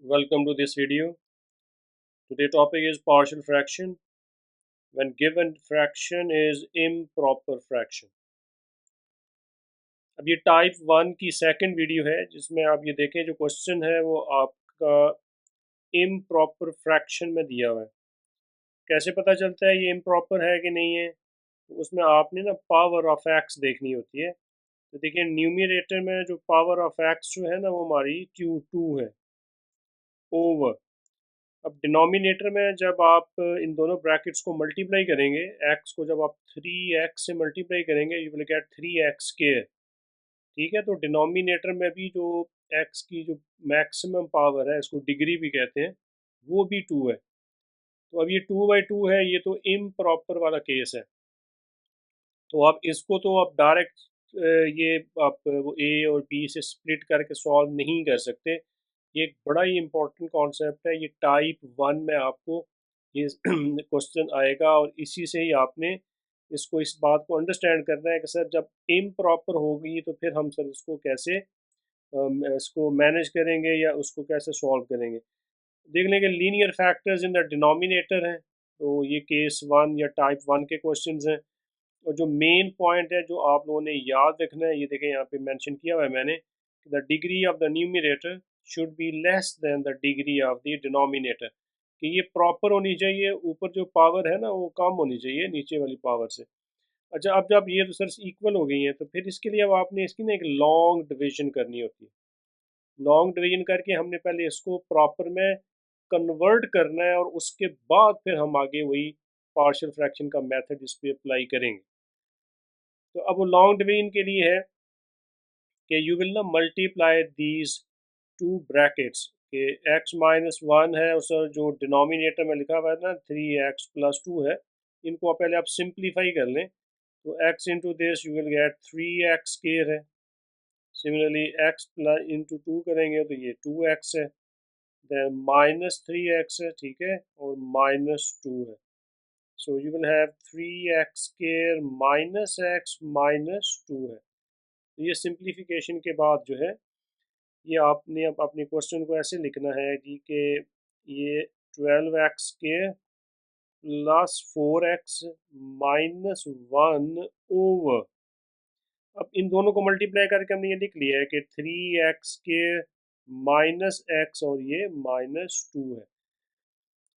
Welcome to this video. Today topic is partial fraction when given fraction is improper fraction. अब ये type 1 की second video है जिसमें आप ये देखें जो क्वेश्चन है वो आपका इम्प्रॉपर फ्रैक्शन में दिया हुआ है। कैसे पता चलता है ये इम्प्रॉपर है कि नहीं है? तो उसमें आपने ना पावर ऑफ एक्स देखनी होती है। तो देखिए न्यूमरेटर में जो पावर ऑफ एक्स जो है ना वो हमारी Q2 है ओवर। अब डिनोमिनेटर में जब आप इन दोनों ब्रैकेट्स को मल्टीप्लाई करेंगे, एक्स को जब आप 3x से मल्टीप्लाई करेंगे you will gate 3x square. ठीक है, तो डिनोमिनेटर में भी जो x की जो मैक्सिमम पावर है, इसको डिग्री भी कहते हैं, वो भी 2 है। तो अब ये 2/2 है, ये तो इम्प्रॉपर वाला केस है। तो आप इसको तो आप डायरेक्ट ये आप वो ए और बी से स्प्लिट करके सॉल्व नहीं कर सकते। ये एक बड़ा ही इम्पोर्टेंट कॉन्सेप्ट है, ये टाइप 1 में आपको ये क्वेश्चन आएगा और इसी से ही आपने इसको इस बात को अंडरस्टैंड करना है कि सर जब इम्प्रॉपर होगी तो फिर हम सर इसको कैसे इसको मैनेज करेंगे या उसको कैसे सॉल्व करेंगे। देख लेंगे linear factors in the denominator हैं, तो ये केस 1 या टाइप 1 के क्वेश्चंस हैं। और जो मेन पॉइंट है जो आप लोगों ने याद रखना है, ये देखें यहाँ पे मेंशन किया हुआ है मैंने, the degree of the numerator should be less than the degree of the denominator, कि ये प्रॉपर होनी चाहिए, ऊपर जो पावर है ना वो कम होनी चाहिए नीचे वाली पावर से। अच्छा, अब जब ये तो सर इक्वल हो गई हैं तो फिर इसके लिए अब आपने इसकी ना एक लॉन्ग डिवीजन करनी होती है। लॉन्ग डिवीजन करके हमने पहले इसको प्रॉपर में कन्वर्ट करना है और उसके बाद फिर हम आगे वही पार्शियल फ्रैक्शन का मेथड इस पर अप्लाई करेंगे। तो अब वो लॉन्ग डिवीजन के लिए है कि यू विल ना मल्टीप्लाई दीज टू ब्रैकेट्स के x-1 है उस जो डिनोमिनेटर में लिखा हुआ है ना 3x+2 है, इनको आप पहले आप सिंप्लीफाई कर लें। तो x into this you will gate 3x square है। सिमिलरली x प्लस इंटू 2 करेंगे तो ये 2x है, देन -3x है, ठीक है, और -2 है। So you will have 3x square -x -2 है। तो ये सिंप्लीफिकेशन के बाद जो है ये आपने अब अपने क्वेश्चन को ऐसे लिखना है जी कि ये 12x स्क्वायर +4x -1 ओवर। अब इन दोनों को मल्टीप्लाई करके हमने ये लिख लिया है कि 3x स्क्वायर -x और ये -2 है।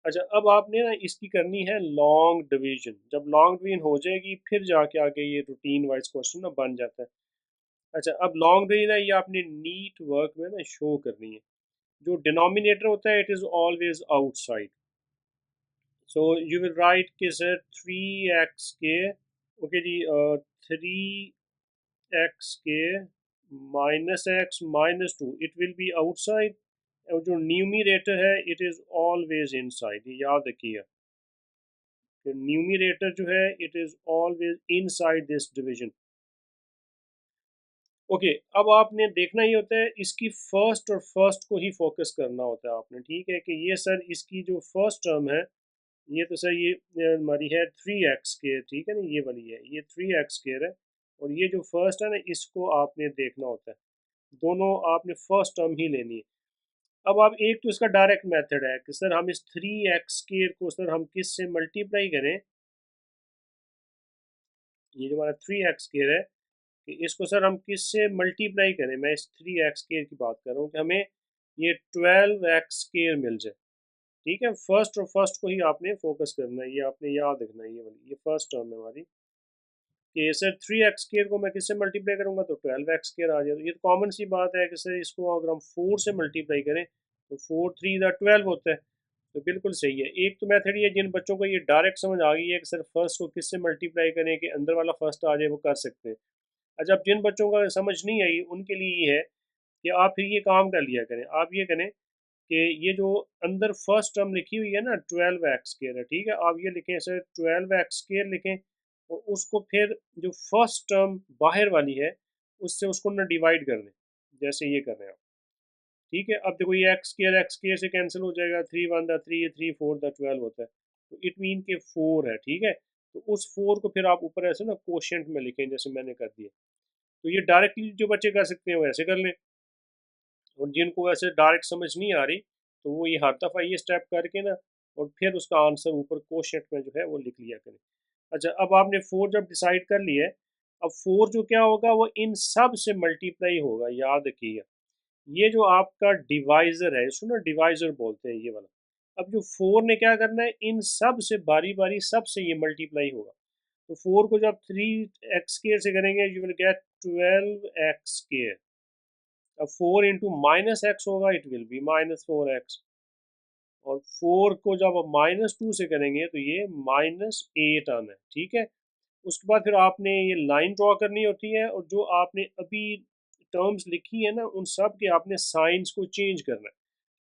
अच्छा, अब आपने ना इसकी करनी है लॉन्ग डिवीजन। जब लॉन्ग डिवीजन हो जाएगी फिर जाके आगे ये रूटीन वाइज क्वेश्चन ना बन जाता है। अच्छा, अब लॉन्ग डिवीजन है ये आपने नीट वर्क में ना शो करनी है। जो डिनोमिनेटर होता है it is always outside, so you will write कि सर 3x के, ओके जी, 3x के -x -2 it will B outside, और जो न्यूमरेटर है इट इज ऑलवेज इनसाइड। ये याद रखिएगा कि न्यूमरेटर जो है it is always inside this division. Okay, अब आपने देखना ही होता है इसकी फर्स्ट और फर्स्ट को ही फोकस करना होता है आपने, ठीक है, कि ये सर इसकी जो फर्स्ट टर्म है ये तो सर ये हमारी है 3x स्क्वायर, ठीक है ना, ये वाली है, ये 3x स्क्वायर है। और ये जो फर्स्ट है ना इसको आपने देखना होता है, दोनों आपने फर्स्ट टर्म ही लेनी है। अब आप एक तो इसका डायरेक्ट मेथड है कि सर हम इस 3x स्क्वायर को सर हम किस से मल्टीप्लाई करें, ये जो हमारा 3x स्क्वायर है कि इसको सर हम किस से मल्टीप्लाई करें। मैं इस 3x स्क्वायर की बात कर रहा हूँ कि हमें ये 12x स्क्वायर मिल जाए, ठीक है। फर्स्ट और फर्स्ट को ही आपने फोकस करना है, ये आपने याद रखना है, ये वाली ये फर्स्ट टर्म है हमारी कि सर 3x स्क्वायर को मैं किससे मल्टीप्लाई करूंगा तो 12x स्क्वायर आ जाएगा। ये तो कॉमन सी बात है कि सर इसको अगर हम 4 से मल्टीप्लाई करें तो 4 3 12 होता है। तो बिल्कुल सही है। एक तो मेथड ये जिन बच्चों को ये डायरेक्ट समझ आ गई है कि सर फर्स्ट को किससे मल्टीप्लाई करें कि अंदर वाला फर्स्ट आ जाए, वो कर सकते हैं। अच्छा, अब जिन बच्चों का समझ नहीं आई उनके लिए ये है कि आप फिर ये काम कर लिया करें, आप ये करें कि ये जो अंदर फर्स्ट टर्म लिखी हुई है ना 12x स्क्वायर है, ठीक है, आप ये लिखें सर 12x स्क्वायर लिखें और उसको फिर जो फर्स्ट टर्म बाहर वाली है उससे उसको ना डिवाइड कर दें, जैसे ये कर रहे हैं आप, ठीक है। अब देखो ये एक्स स्क्वायर से कैंसिल हो जाएगा, 3 1 3 3 4 12 होता है, तो इट मीन के 4 है, ठीक है। तो उस 4 को फिर आप ऊपर ऐसे ना कोशेंट में लिखें जैसे मैंने कर दिया। तो ये डायरेक्टली जो बच्चे कर सकते हैं वो ऐसे कर लें, और जिनको ऐसे डायरेक्ट समझ नहीं आ रही तो वो ये हर दफ़ा ये स्टेप करके ना और फिर उसका आंसर ऊपर कोशेंट में जो है वो लिख लिया करें। अच्छा, अब आपने 4 जब डिसाइड कर लिया है, अब 4 जो क्या होगा वो इन सब से मल्टीप्लाई होगा, याद रखिएगा। ये जो आपका डिवाइज़र है, इसको ना डिवाइज़र बोलते हैं ये वाला। अब जो 4 ने क्या करना है, इन सब से बारी-बारी सब से ये मल्टीप्लाई होगा। तो 4 को जब 3x स्क्वायर से करेंगे you will gate 12x square. अब 4 इंटू माइनस एक्स होगा, it will B minus 4x। और 4 को जब आप -2 से करेंगे तो ये -8 आना है, ठीक है। उसके बाद फिर आपने ये लाइन ड्रॉ करनी होती है और जो आपने अभी टर्म्स लिखी है ना उन सब के आपने साइंस को चेंज करना है।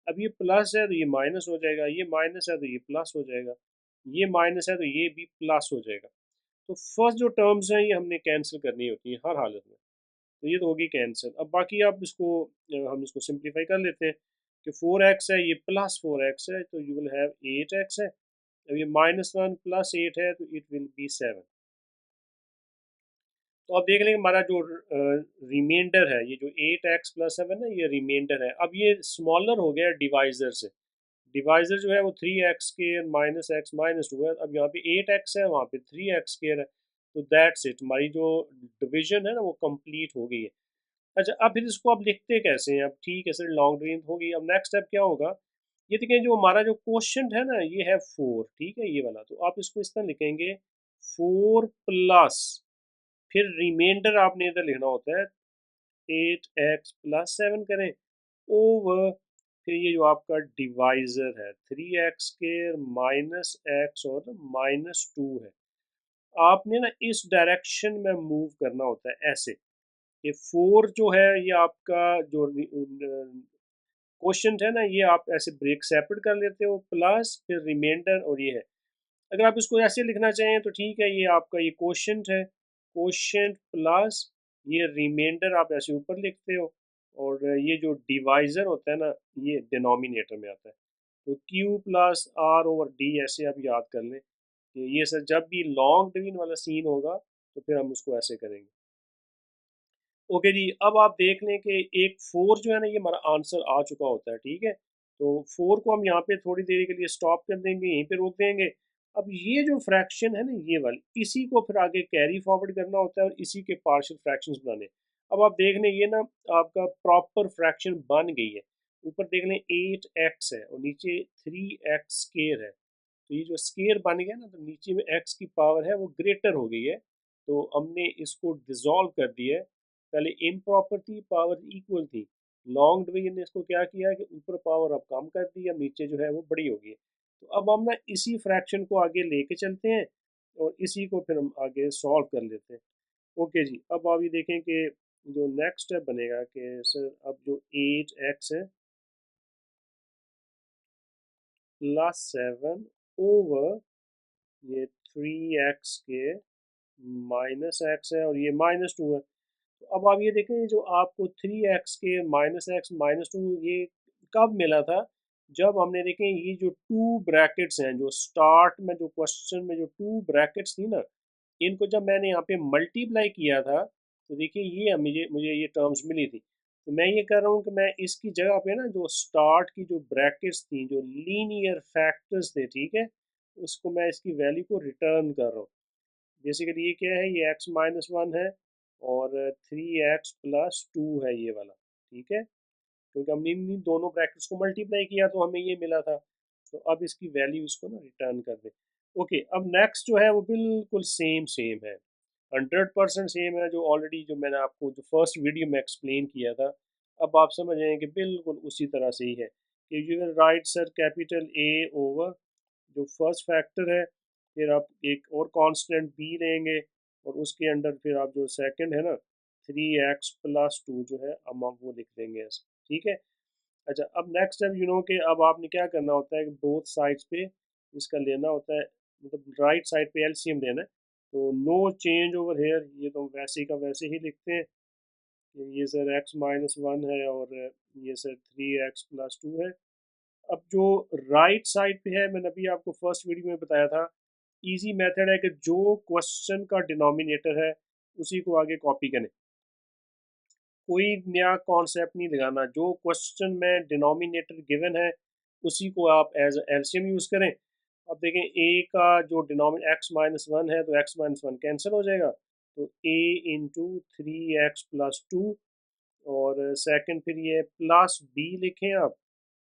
अब ये प्लस है तो ये माइनस हो जाएगा, ये माइनस है तो ये प्लस हो जाएगा, ये माइनस है तो ये भी प्लस हो जाएगा। तो फर्स्ट जो टर्म्स हैं ये हमने कैंसिल करनी होती है हर हालत में। तो ये तो होगी कैंसिल। अब बाकी आप इसको हम इसको सिंप्लीफाई कर लेते हैं कि 4x है, ये प्लस 4x है, तो यू विल हैव 8x है। अब ये -1 प्लस 8 है तो इट विल बी 7। तो आप देख लेंगे हमारा जो रिमाइंडर है, ये जो 8x प्लस 7 है ये रिमाइंडर है। अब ये स्मॉलर हो गया डिवाइजर से। डिवाइजर जो है वो 3x square minus x minus 2 है। अब यहाँ पे 8x है, वहाँ पे 3x स्क्वायर है। तो दैट्स इट, हमारी जो डिवीजन है ना वो कंप्लीट हो गई है। अच्छा, अब फिर इसको आप लिखते कैसे हैं? अब ठीक है सर, लॉन्ग रेंज होगी। अब नेक्स्ट स्टेप क्या होगा? ये देखें जो हमारा जो क्वेश्चन है ना ये है 4, ठीक है ये वाला। तो आप इसको इस तरह लिखेंगे 4 प्लस, फिर रिमाइंडर आपने इधर लिखना होता है 8x प्लस 7 करें ओवर, फिर ये जो आपका डिवाइजर है 3x स्क्वायर माइनस एक्स और -2 है। आपने ना इस डायरेक्शन में मूव करना होता है ऐसे। ये 4 जो है ये आपका जो क्वेश्चन है ना ये आप ऐसे ब्रेक सेपरेट कर लेते हो, प्लस फिर रिमाइंडर और ये है। अगर आप इसको ऐसे लिखना चाहें तो ठीक है, ये आपका ये क्वेश्चन है, क्वेश्चन प्लस ये रिमाइंडर आप ऐसे ऊपर लिखते हो। और ये जो डिवाइजर होता है ना ये डिनोमिनेटर में आता है। तो Q plus R over D ऐसे आप याद कर लें कि ये सर जब भी लॉन्ग डिवीजन वाला सीन होगा तो फिर हम उसको ऐसे करेंगे। ओके जी, अब आप देख लें कि एक 4 जो है ना ये हमारा आंसर आ चुका होता है, ठीक है। तो 4 को हम यहाँ पे थोड़ी देर के लिए स्टॉप कर देंगे, यहीं पे रोक देंगे। अब ये जो फ्रैक्शन है ना ये वाली, इसी को फिर आगे कैरी फॉरवर्ड करना होता है और इसी के पार्शियल फ्रैक्शंस बनाने। अब आप देख लें ये ना आपका प्रॉपर फ्रैक्शन बन गई है। ऊपर देख लें 8x है और नीचे 3x स्क्वायर है। तो ये जो स्क्वायर बन गया ना तो नीचे में x की पावर है वो ग्रेटर हो गई है। तो हमने इसको डिसॉल्व कर दिया है। पहले इम्प्रॉपर थी, पावर इक्वल थी। लॉन्ग डिवीजन ने इसको क्या किया कि ऊपर पावर अब कम कर दी, अब नीचे जो है वो बड़ी हो गई है। तो अब हम ना इसी फ्रैक्शन को आगे लेके चलते हैं और इसी को फिर हम आगे सॉल्व कर लेते हैं। ओके जी, अब आप ये देखें कि जो नेक्स्ट स्टेप बनेगा कि सर अब जो 8x है प्लस 7 ओवर ये 3x के माइनस एक्स है और ये -2 है। तो अब आप ये देखें जो आपको 3x के -x -2 ये कब मिला था? जब हमने देखें ये जो टू ब्रैकेट्स हैं जो स्टार्ट में जो क्वेश्चन में जो टू ब्रैकेट्स थी ना, इनको जब मैंने यहाँ पे मल्टीप्लाई किया था तो देखिए ये मुझे मुझे ये टर्म्स मिली थी। तो मैं ये कर रहा हूँ कि मैं इसकी जगह पे ना जो स्टार्ट की जो ब्रैकेट्स थी जो लीनियर फैक्टर्स थे, ठीक है, उसको मैं इसकी वैल्यू को रिटर्न कर रहा हूँ। बेसिकली ये क्या है, ये x-1 है और 3x+2 है ये वाला, ठीक है। क्योंकि हमने इन दोनों ब्रैकेट्स को मल्टीप्लाई किया तो हमें ये मिला था। तो अब इसकी वैल्यू इसको ना रिटर्न कर दें। ओके, अब नेक्स्ट जो है वो बिल्कुल सेम सेम है, 100% सेम है, जो ऑलरेडी जो मैंने आपको जो फर्स्ट वीडियो में एक्सप्लेन किया था। अब आप समझ आए कि बिल्कुल उसी तरह से ही है कि you will write sir capital A over जो फर्स्ट फैक्टर है, फिर आप एक और कांस्टेंट बी लेंगे और उसके अंडर फिर आप जो सेकंड है ना 3x+2 जो है हम आप वो लिख देंगे ऐसे, ठीक है। अच्छा, अब नेक्स्ट स्टेप यू नो कि अब आपने क्या करना होता है कि बोथ साइड्स पे इसका लेना होता है, मतलब राइट साइड पे एलसीएम लेना है। तो नो चेंज ओवर हेयर, ये तो वैसे का वैसे ही लिखते हैं कि ये सर x-1 है और ये सर 3x+2 है। अब जो राइट साइड पे है, मैंने अभी आपको फर्स्ट वीडियो में बताया था, इजी मेथड है कि जो क्वेश्चन का डिनोमिनेटर है उसी को आगे कॉपी करें। कोई नया कॉन्सेप्ट नहीं लगाना, जो क्वेश्चन में डिनोमिनेटर गिवन है उसी को आप एज एलसीएम यूज़ करें। अब देखें ए का जो डिनोमिनेटर x-1 है तो x-1 कैंसिल हो जाएगा, तो a इंटू 3x+2, और सेकंड फिर ये प्लस b लिखें आप।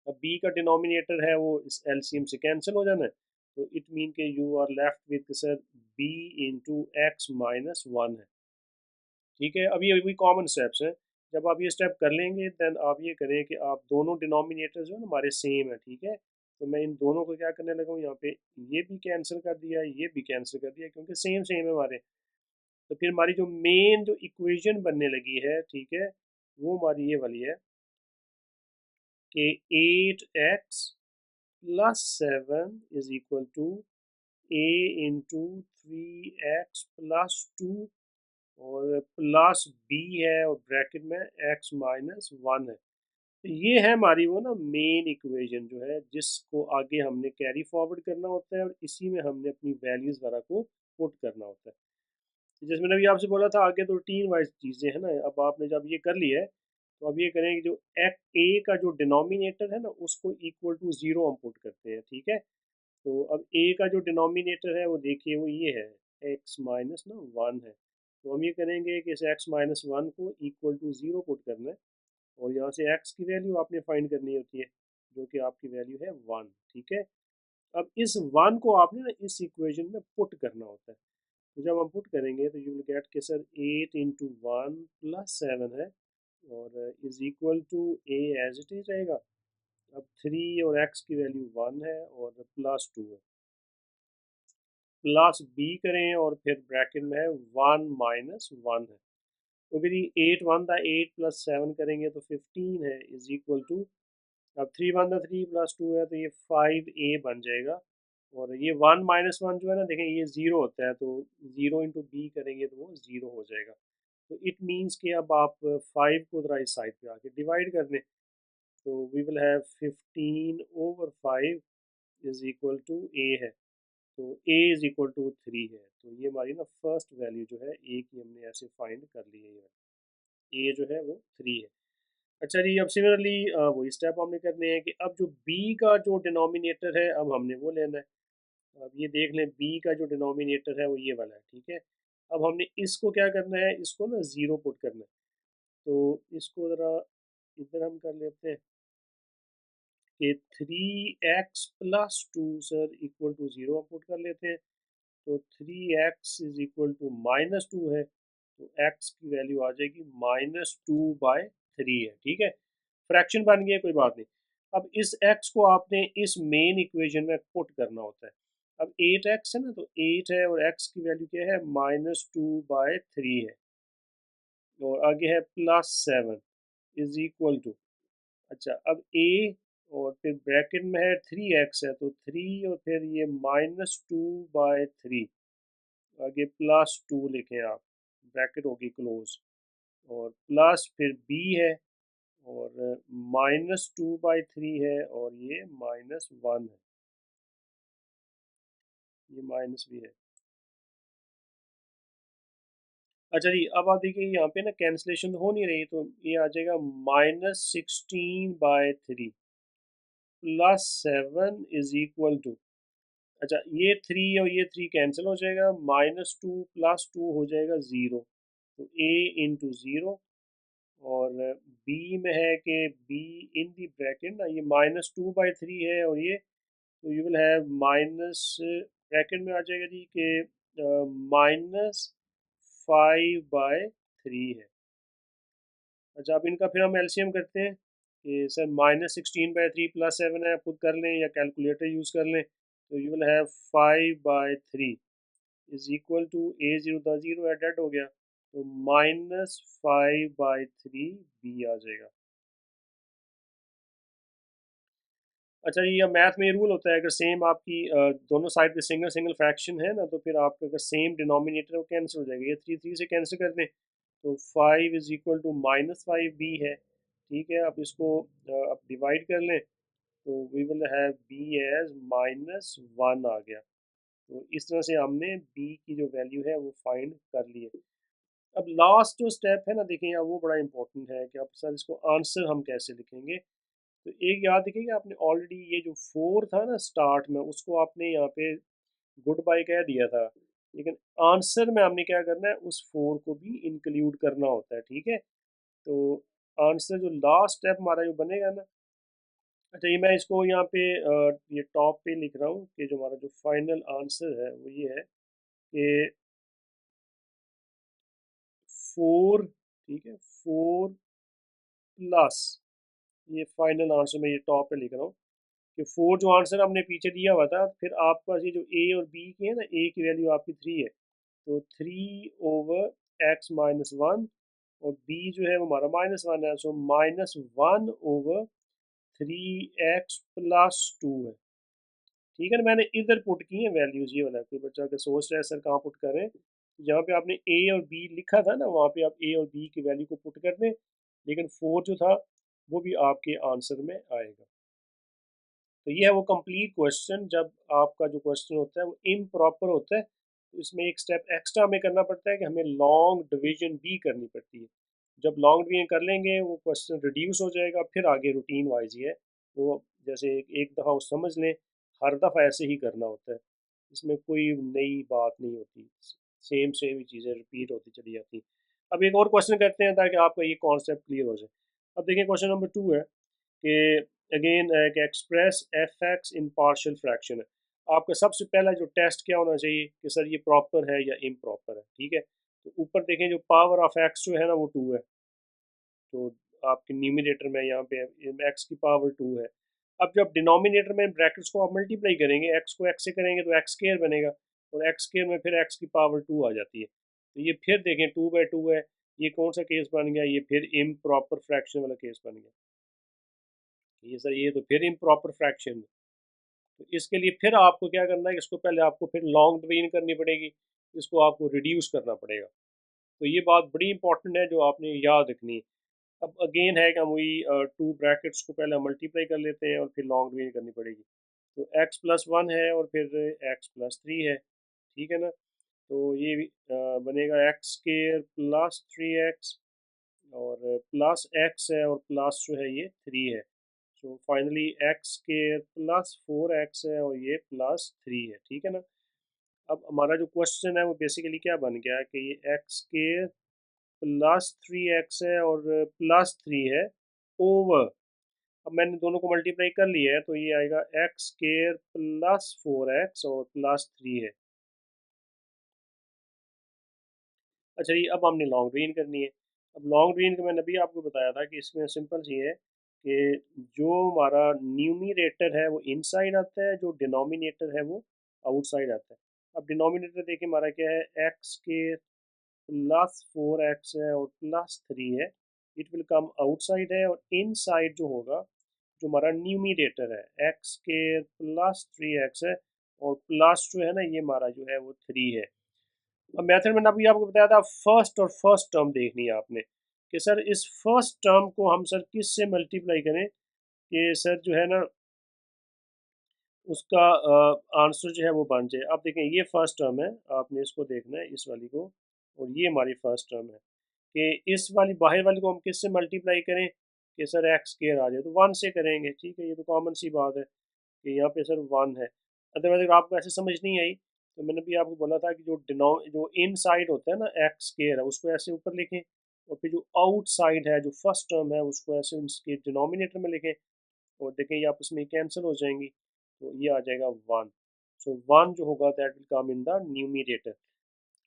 अब b का डिनोमिनेटर है वो इस एलसीएम से कैंसिल हो जाना है, तो इट मीन के you are left with sir b into x-1 है। ठीक है, अब ये भी कॉमन स्टेप्स हैं। जब आप ये स्टेप कर लेंगे देन आप ये करें कि आप दोनों डिनोमिनेटर जो है ना हमारे सेम है, ठीक है, तो मैं इन दोनों को क्या करने लगा हूँ यहाँ पे, ये भी कैंसिल कर दिया, ये भी कैंसिल कर दिया, क्योंकि सेम सेम है हमारे। तो फिर हमारी जो मेन जो इक्वेशन बनने लगी है, ठीक है, वो हमारी ये वाली है कि 8x+7 is equal to a into 3x+2, और प्लस बी है और ब्रैकेट में x-1 है। तो ये है हमारी वो ना मेन इक्वेशन जो है, जिसको आगे हमने कैरी फॉरवर्ड करना होता है और इसी में हमने अपनी वैल्यूज़ वगैरह को पुट करना होता है। तो जैसे मैंने अभी आपसे बोला था आगे तो रूटीन वाइज चीज़ें हैं ना, अब आपने जब ये कर लिया है तो अब ये करें कि जो ए का जो डिनोमिनेटर है ना उसको इक्वल टू ज़ीरो हम पुट करते हैं, ठीक है। तो अब ए का जो डिनोमिनेटर है वो देखिए वो ये है x-1 है, तो हम ये करेंगे कि इस x-1 को इक्वल टू ज़ीरो पुट करना है, और यहाँ से x की वैल्यू आपने फाइंड करनी होती है जो कि आपकी वैल्यू है 1, ठीक है। अब इस 1 को आपने ना इस इक्वेशन में पुट करना होता है, तो जब हम पुट करेंगे तो यू विल गेट के सर 8 इंटू 1 + 7 है, और is equal to a as it is रहेगा। अब 3 और x की वैल्यू 1 है और +2 है, प्लस बी करें और फिर ब्रैकेट में है 1-1 है, तो फिर 8 1 था, 8 + 7 करेंगे तो 15 है, इज इक्वल टू, अब 3 1 था 3 + 2 है तो ये 5a बन जाएगा। और ये 1-1 जो है ना देखें ये ज़ीरो होता है, तो ज़ीरो इंटू बी करेंगे तो वो ज़ीरो हो जाएगा। तो इट मीन्स कि अब आप 5 को ज़रा इस साइड पे आके डिवाइड कर दें, तो we will have 15/5 is equal to A है, तो ए इज इक्वल टू 3 है, तो ये हमारी ना फर्स्ट वैल्यू जो है ए की हमने ऐसे फाइंड कर ली है, ए जो है वो 3 है। अच्छा जी, अब सिमिलरली वही स्टेप हमने करने हैं कि अब जो बी का जो डिनोमिनेटर है अब हमने वो लेना है। अब ये देख लें बी का जो डिनोमिनेटर है वो ये वाला है, ठीक है। अब हमने इसको क्या करना है, इसको ना ज़ीरो पुट करना है, तो इसको ज़रा इधर हम कर लेते हैं कि 3x+2 sir equal to zero हम पुट कर लेते हैं, तो 3x इज इक्वल टू -2 है, तो x की वैल्यू आ जाएगी -2/3 है, ठीक है। फ्रैक्शन बन गया, कोई बात नहीं। अब इस x को आपने इस मेन इक्वेशन में पुट करना होता है। अब 8x है ना, तो 8 है और x की वैल्यू क्या है, -2/3 है, और आगे है +7 इज इक्वल टू, अच्छा अब a और फिर ब्रैकेट में है 3x है, तो 3 और फिर ये -2/3, आगे +2 लिखें आप, ब्रैकेट होगी क्लोज, और प्लस फिर b है, और -2/3 है, और ये -1 है, ये माइनस भी है। अच्छा जी, अब आप देखिए यहाँ पे ना कैंसिलेशन तो हो नहीं रही, तो ये आ जाएगा -16/3 +7 इज इक्वल टू, अच्छा ये 3 और ये 3 कैंसिल हो जाएगा, -2 +2 हो जाएगा 0, तो a इंटू 0, और बी में है कि बी इन दी ब्रैकेट ना ये -2/3 है, और ये तो you will have minus bracket में आ जाएगा जी कि -5/3 है। अच्छा अब इनका फिर हम एलसीएम करते हैं कि सर -16/3 +7 है, खुद कर लें या कैलकुलेटर यूज़ कर लें, तो you will have 5/3 is equal to a zero था ज़ीरो है, डेड हो गया, तो -5/3 बी आ जाएगा। अच्छा ये मैथ में ये रूल होता है, अगर सेम आपकी दोनों साइड पे सिंगल सिंगल फ्रैक्शन है ना, तो फिर आपका अगर सेम डिनोमिनेटर वो कैंसिल हो जाएगा, ये 3 3 से कैंसिल कर दें, तो 5 इज इक्वल टू -5 बी है, ठीक है। अब इसको अब डिवाइड कर लें, तो we will have b as -1 आ गया, तो इस तरह से हमने बी की जो वैल्यू है वो फाइंड कर ली है। अब लास्ट जो स्टेप है ना, देखें अब वो बड़ा इंपॉर्टेंट है कि अब सर इसको आंसर हम कैसे लिखेंगे, तो एक याद रखिएगा, आपने ऑलरेडी ये जो 4 था ना स्टार्ट में, उसको आपने यहाँ पे गुड बाय कह दिया था, लेकिन आंसर में आपने क्या करना है, उस 4 को भी इंक्लूड करना होता है, ठीक है। तो आंसर जो लास्ट स्टेप हमारा जो बनेगा ना, अच्छा ये मैं इसको यहाँ पे ये टॉप पे लिख रहा हूँ कि जो हमारा जो फाइनल आंसर है वो ये है कि 4, ठीक है, 4 प्लस, ये फाइनल आंसर मैं ये टॉप पे लिख रहा हूँ कि 4 जो आंसर हमने पीछे दिया हुआ था, फिर आपके पास ये जो ए और बी की है ना, ए की वैल्यू आपकी 3 है, तो 3/(x-1) और बी जो है वो हमारा -1 है, सो -1/3x+2 है, ठीक है ना। मैंने इधर पुट की है वैल्यूज, ये वाला कोई बच्चा अगर सोच रहा है सर कहाँ पुट करें, जहाँ पे आपने ए और बी लिखा था ना, वहाँ पे आप ए और बी की वैल्यू को पुट कर दें, लेकिन 4 जो था वो भी आपके आंसर में आएगा। तो ये है वो कंप्लीट क्वेश्चन। जब आपका जो क्वेश्चन होता है वो इम्प्रॉपर होता है, तो इसमें एक स्टेप एक्स्ट्रा हमें करना पड़ता है कि हमें लॉन्ग डिवीजन भी करनी पड़ती है। जब लॉन्ग डिवीजन कर लेंगे वो क्वेश्चन रिड्यूस हो जाएगा, फिर आगे रूटीन वाइज ही है वो, जैसे एक दफ़ा वो समझ लें, हर दफ़ा ऐसे ही करना होता है, इसमें कोई नई बात नहीं होती, सेम सेम ही चीज़ें रिपीट होती चली जाती। अब एक और क्वेश्चन करते हैं ताकि आपका ये कॉन्सेप्ट क्लियर हो जाए। अब देखिए क्वेश्चन नंबर 2 है कि अगेन एक्सप्रेस एफ एक्स इन पार्शियल फ्रैक्शन है। आपका सबसे पहला जो टेस्ट क्या होना चाहिए कि सर ये प्रॉपर है या इम्प्रॉपर है, ठीक है। तो ऊपर देखें जो पावर ऑफ एक्स जो है ना वो 2 है, तो आपके न्यूमिनेटर में यहाँ पे एक्स की पावर 2 है। अब जब डिनोमिनेटर में ब्रैकेट्स को आप मल्टीप्लाई करेंगे, एक्स को एक्स से करेंगे तो एक्स स्क्वायर बनेगा, और एक्स स्क्वायर में फिर एक्स की पावर 2 आ जाती है, तो ये फिर देखें 2/2 है, ये कौन सा केस बन गया, ये फिर इम्प्रॉपर फ्रैक्शन वाला केस बन गया। ये सर ये तो फिर इम्प्रॉपर फ्रैक्शन, तो इसके लिए फिर आपको क्या करना है, इसको पहले आपको फिर लॉन्ग डिवीजन करनी पड़ेगी, इसको आपको रिड्यूस करना पड़ेगा। तो ये बात बड़ी इंपॉर्टेंट है जो आपने याद रखनी है। अब अगेन है कि हम वही 2 ब्रैकेट्स को पहले मल्टीप्लाई कर लेते हैं और फिर लॉन्ग डिवीजन करनी पड़ेगी। तो x+1 है और फिर x+3 है, ठीक है ना। तो ये बनेगा x² + 3x, और प्लस x है और प्लस जो है ये 3 है, सो फाइनली x² + 4x है और ये +3 है, ठीक है ना। अब हमारा जो क्वेश्चन है वो बेसिकली क्या बन गया कि ये x² + 3x है और +3 है ओवर, अब मैंने दोनों को मल्टीप्लाई कर लिया है तो ये आएगा x² + 4x और +3 है। अच्छा ये अब हमने लॉन्ग डिवीजन करनी है। अब लॉन्ग डिवीजन का मैंने अभी आपको बताया था कि इसमें सिंपल सी है कि जो हमारा न्यूमरेटर है वो इनसाइड आता है, जो डिनोमिनेटर है वो आउटसाइड आता है। अब डिनोमिनेटर देखिए हमारा क्या है, x² + 4x है और +3 है, इट विल कम आउटसाइड है, और इनसाइड जो होगा, जो हमारा न्यूमरेटर है x² + 3x है, और प्लस जो है ना ये हमारा जो है वो 3 है। अब मेथड मैंने अभी आपको बताया था, फर्स्ट और फर्स्ट टर्म देखनी है आपने कि सर इस फर्स्ट टर्म को हम सर किस से मल्टीप्लाई करें कि सर जो है ना उसका आंसर जो है वो बन जाए। आप देखें ये फर्स्ट टर्म है, आपने इसको देखना है इस वाली को, और ये हमारी फर्स्ट टर्म है कि इस वाली बाहर वाली को हम किस से मल्टीप्लाई करें कि सर एक्स स्क्वायर आ जाए, तो 1 से करेंगे, ठीक है, ये तो कॉमन सी बात है कि यहाँ पे सर 1 है। अदरवाइज अगर आपको ऐसे समझ नहीं आई तो मैंने भी आपको बोला था कि जो इन साइड होता है ना एक्स स्क्वायर है उसको ऐसे ऊपर लिखें, और फिर जो आउटसाइड है जो फर्स्ट टर्म है उसको ऐसे उसके डिनोमिनेटर में लिखें, और देखें ये आपस में कैंसिल हो जाएंगी, तो ये आ जाएगा 1। सो 1 जो होगा that will come in the numerator.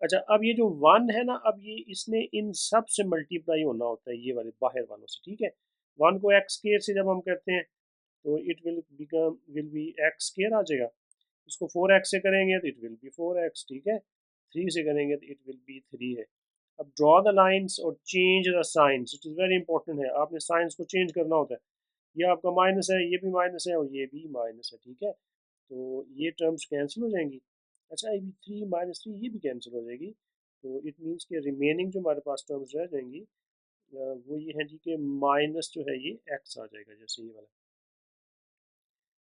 अच्छा अब ये जो 1 है ना, अब ये इसने इन सब से मल्टीप्लाई होना होता है, ये वाले बाहर वालों से, ठीक है। 1 को एक्स स्क्वायर से जब हम करते हैं तो it will be X square आ जाएगा, इसको 4x से करेंगे तो इट विल बी 4x, ठीक है, 3 से करेंगे तो इट विल बी 3 है। अब ड्रॉ द लाइंस और change the science, it is very important है, आपने साइंस को चेंज करना होता है। ये आपका माइनस है, ये भी माइनस है और ये भी माइनस है, ठीक है, तो ये टर्म्स कैंसिल हो जाएंगी। अच्छा ये भी 3 - 3 ये भी कैंसिल हो जाएगी, तो इट मीन्स के रिमेनिंग जो हमारे पास टर्म्स रह जाएंगी वो ये है जी कि माइनस जो है ये x आ जाएगा, जैसे ये वाला।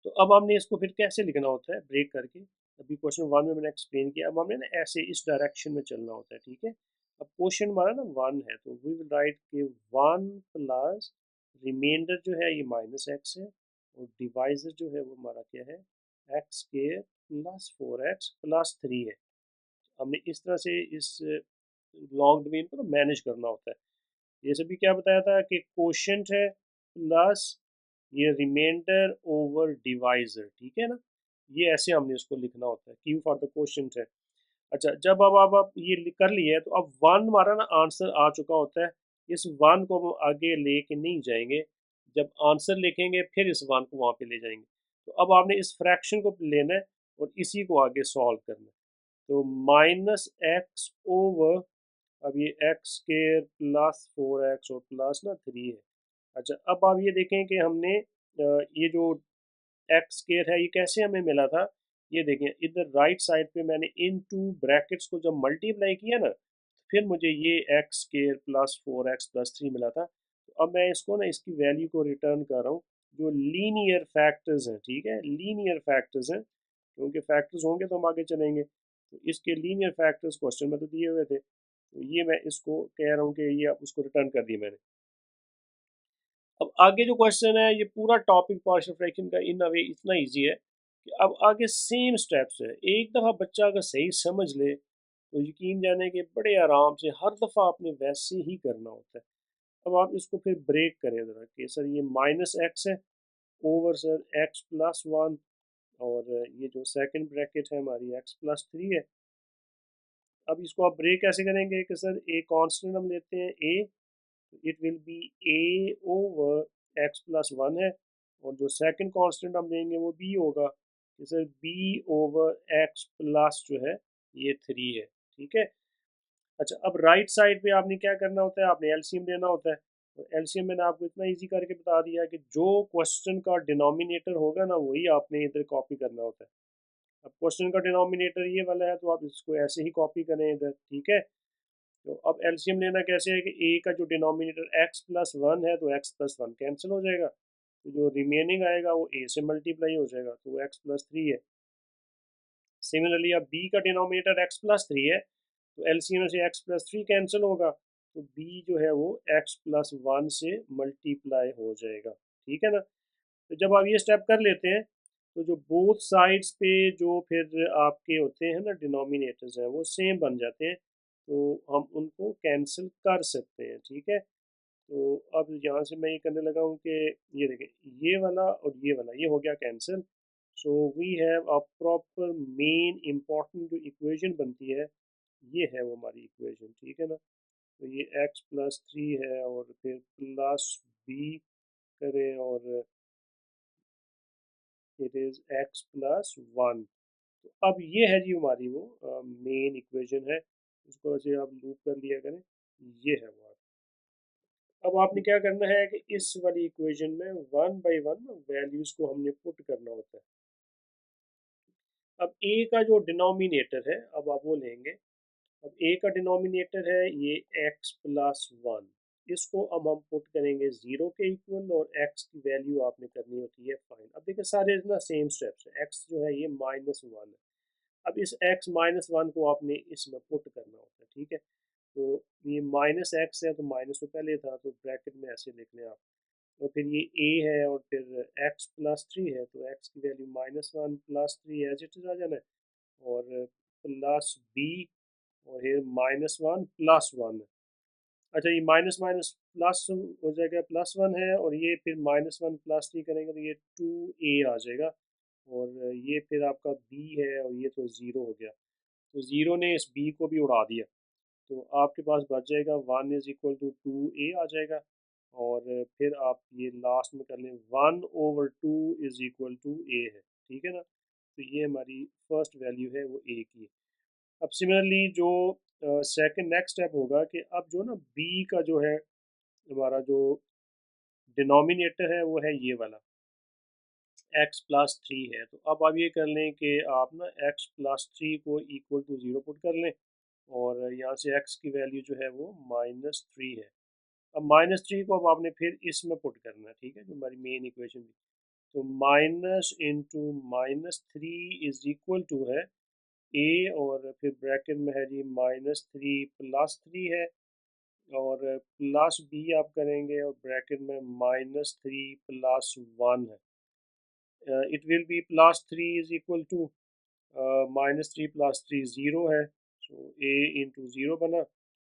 तो अब हमने इसको फिर कैसे लिखना होता है ब्रेक करके, अभी क्वेश्चन 1 में मैंने एक्सप्लेन किया, अब हमने ना ऐसे इस डायरेक्शन में चलना होता है, ठीक है। अब क्वेश्चन हमारा ना 1 है तो वी विल राइट कि 1 प्लस रिमाइंडर जो है ये माइनस एक्स है, और डिवाइजर जो है वो हमारा क्या है, x square plus 4x plus 3 है। हमने इस तरह से इस लॉन्ग डिवीजन को मैनेज करना होता है। ये सभी क्या बताया था कि कोशेंट है प्लस ये रिमाइंडर ओवर डिवाइजर, ठीक है ना। ये ऐसे हमने इसको लिखना होता है, क्यू फॉर द कोशेंट है। अच्छा, जब अब आप ये कर लिए तो अब वन हमारा ना आंसर आ चुका होता है। इस वन को हम आगे लेके नहीं जाएंगे, जब आंसर लिखेंगे फिर इस वन को वहाँ पे ले जाएंगे। तो अब आपने इस फ्रैक्शन को लेना है और इसी को आगे सॉल्व करना है। तो माइनस एक्स ओवर, अब ये एक्स स्केयर प्लस 4x और प्लस ना 3 है। अच्छा, अब आप ये देखें कि हमने ये जो एक्स स्केयर है ये कैसे हमें मिला था। ये देखें इधर राइट साइड पे मैंने इन टू ब्रैकेट्स को जब मल्टीप्लाई किया ना, फिर मुझे ये x square plus 4x plus 3 मिला था। तो अब मैं इसको ना इसकी वैल्यू को रिटर्न कर रहा हूँ, जो लीनियर फैक्टर्स हैं, ठीक है, लीनियर फैक्टर्स हैं, क्योंकि फैक्टर्स होंगे तो हम आगे चलेंगे। तो इसके लीनियर फैक्टर्स क्वेश्चन में तो दिए हुए थे, तो ये मैं इसको कह रहा हूँ कि ये उसको रिटर्न कर दिया मैंने। अब आगे जो क्वेश्चन है ये पूरा टॉपिक पार्शियल फ्रैक्शन का इन अ वे इतना इजी है कि अब आगे सेम स्टेप्स है। एक दफ़ा बच्चा अगर सही समझ ले तो यकीन जाने के बड़े आराम से हर दफ़ा आपने वैसे ही करना होता है। अब आप इसको फिर ब्रेक करें ज़रा कि सर ये माइनस एक्स है over sir x plus one, और ये जो सेकंड ब्रैकेट है हमारी एक्स प्लस 3 है। अब इसको आप ब्रेक कैसे करेंगे कि सर ए कांस्टेंट हम लेते हैं A, it will be A over X plus one है, और जो सेकंड कांस्टेंट हम लेंगे वो बी होगा, जैसे बी ओवर एक्स प्लस जो है ये 3 है, ठीक है। अच्छा, अब राइट साइड पे आपने क्या करना होता है, आपने एलसीएम लेना होता है। तो एलसीएम मैंने आपको इतना इजी करके बता दिया कि जो क्वेश्चन का डिनोमिनेटर होगा ना वही आपने इधर कॉपी करना होता है। अब क्वेश्चन का डिनोमिनेटर ये वाला है तो आप इसको ऐसे ही कॉपी करें इधर, ठीक है। तो अब एलसीएम लेना कैसे है कि ए का जो डिनोमिनेटर एक्स प्लस वन है तो एक्स प्लस वन कैंसिल हो जाएगा, तो जो रिमेनिंग आएगा वो ए से मल्टीप्लाई हो जाएगा, तो वो एक्स प्लस थ्री है। सिमिलरली अब बी का डिनोमिनेटर एक्स प्लस थ्री है, तो एलसीएम से एक्स प्लस थ्री कैंसिल होगा, तो बी जो है वो एक्स प्लस वन से मल्टीप्लाई हो जाएगा, ठीक है ना। तो जब आप ये स्टेप कर लेते हैं तो जो बोथ साइड्स पे जो फिर आपके होते हैं ना डिनोमिनेटर्स हैं वो सेम बन जाते हैं, तो हम उनको कैंसिल कर सकते हैं, ठीक है। तो अब यहाँ से मैं ये करने लगा हूँ कि ये देखें ये वाला और ये वाला ये हो गया cancel. So we have a proper main important जो इक्वेशन बनती है ये है वो हमारी इक्वेशन, ठीक है ना। तो ये एक्स प्लस थ्री है और फिर प्लस बी करें और it is x plus one. तो अब ये है जी हमारी वो मेन इक्वेशन है, इसको ऐसे आप लूप कर लिया करें, ये है वो। अब आपने क्या करना है कि इस वाली इक्वेशन में वन बाय वन वैल्यूज को हमने पुट करना होता है। अब ए का जो डिनोमिनेटर है अब आप वो लेंगे। अब ए का डिनोमिनेटर है ये एक्स प्लस वन, इसको अब हम पुट करेंगे जीरो के इक्वल, और एक्स की वैल्यू आपने करनी होती है फाइन। अब देखिए सारे ना सेम स्टेप्स है, एक्स जो है ये माइनस वन है। अब इस एक्स माइनस वन को आपने इसमें पुट करना होता है, ठीक है। तो ये माइनस एक्स है तो माइनस तो पहले था तो ब्रैकेट में ऐसे लिख लें आप, और फिर ये ए है और फिर एक्स प्लस थ्री है तो एक्स की value minus one plus three as it is आ जाना है, और प्लस बी और ये माइनस वन प्लस वन है। अच्छा, ये माइनस माइनस प्लस हो जाएगा, प्लस वन है, और ये फिर माइनस वन प्लस थ्री करेंगे तो ये टू ए आ जाएगा, और ये फिर आपका बी है और ये तो ज़ीरो हो गया, तो ज़ीरो ने इस बी को भी उड़ा दिया, तो आपके पास बच जाएगा one is equal to two A आ जाएगा, और फिर आप ये लास्ट में कर लें one over two is equal to A है, ठीक है ना। तो ये हमारी फर्स्ट वैल्यू है वो ए की। अब सिमिलरली जो सेकंड नेक्स्ट स्टेप होगा कि अब जो ना बी का जो है हमारा जो डिनोमिनेटर है वो है ये वाला एक्स प्लस थ्री है, तो अब आप ये कर लें कि आप ना एक्स प्लस थ्री को इक्वल टू ज़ीरो पुट कर लें, और यहाँ से एक्स की वैल्यू जो है वो माइनस थ्री है। अब माइनस थ्री को अब आपने फिर इसमें पुट करना है, ठीक है, जो हमारी मेन इक्वेशन थी। तो minus into minus three is equal to है ए, और फिर ब्रैकेट में है g minus three plus three है, और प्लस बी आप करेंगे और ब्रैकेट में -3 + 1 है। It will be +3 is equal to -3 + 3 0 है, सो a इंटू 0 बना।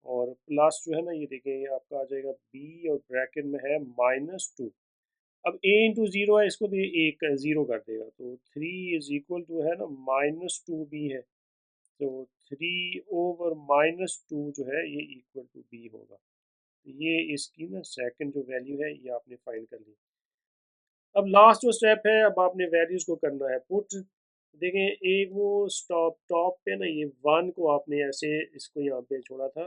और प्लस जो है ना, ये देखें ये आपका आ जाएगा b और ब्रैकेट में है -2। अब a इंटू 0 है, इसको तो ये एक 0 कर देगा, तो 3 इज इक्वल टू है ना -2b है, तो 3/-2 जो है ये इक्वल टू b होगा। ये इसकी ना सेकंड जो वैल्यू है ये आपने फाइंड कर ली। अब लास्ट जो स्टेप है, अब आपने वैल्यूज को करना है पुट। देखें एक वो स्टॉप टॉप पे ना ये 1 को आपने ऐसे इसको यहाँ पे छोड़ा था,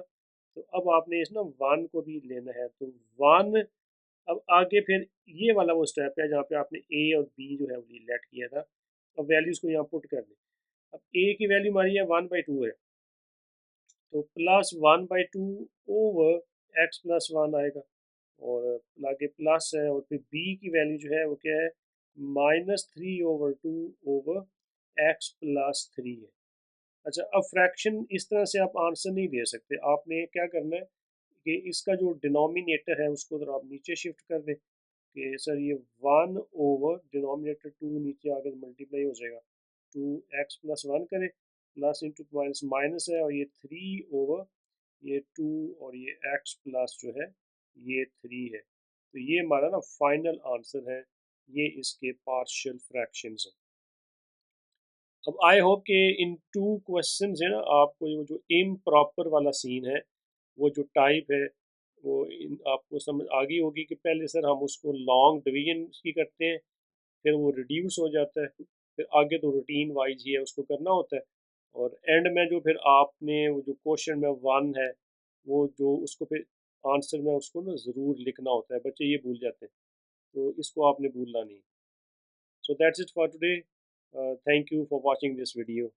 तो अब आपने इस ना 1 को भी लेना है, तो 1। अब आगे फिर ये वाला वो स्टेप है जहाँ पे आपने ए और बी जो है वो लेट किया था। अब वैल्यूज को यहाँ पुट कर दें। अब ए की वैल्यू हमारी है 1/2 है, तो +1/2 ओवर x+1 आएगा। और आगे प्लस है, और फिर बी की वैल्यू जो है वो क्या है, -3/2 ओवर x+3 है। अच्छा, अब फ्रैक्शन इस तरह से आप आंसर नहीं दे सकते, आपने क्या करना है कि इसका जो डिनोमिनेटर है उसको जरा आप नीचे शिफ्ट कर दें कि सर ये 1 ओवर डिनोमिनेटर 2 नीचे आगे मल्टीप्लाई हो जाएगा, 2x+1 करें, प्लस इंटू माइनस माइनस है, और ये 3 ओवर ये 2, और ये x प्लस जो है ये 3 है। तो ये हमारा ना फाइनल आंसर है, ये इसके पार्शियल फ्रैक्शंस हैं। अब आई होप कि इन 2 क्वेश्चंस है ना आपको जो इम्प्रॉपर वाला सीन है, वो जो टाइप है वो आपको समझ आ गई होगी कि पहले सर हम उसको लॉन्ग डिवीजन की करते हैं, फिर वो रिड्यूस हो जाता है, फिर आगे तो रूटीन वाइज ही है उसको करना होता है, और एंड में जो फिर आपने वो जो क्वेश्चन में 1 है वो जो उसको फिर आंसर में उसको ना ज़रूर लिखना होता है, बच्चे ये भूल जाते हैं, तो इसको आपने भूलना नहीं। So that's it for today. Thank you for watching this video.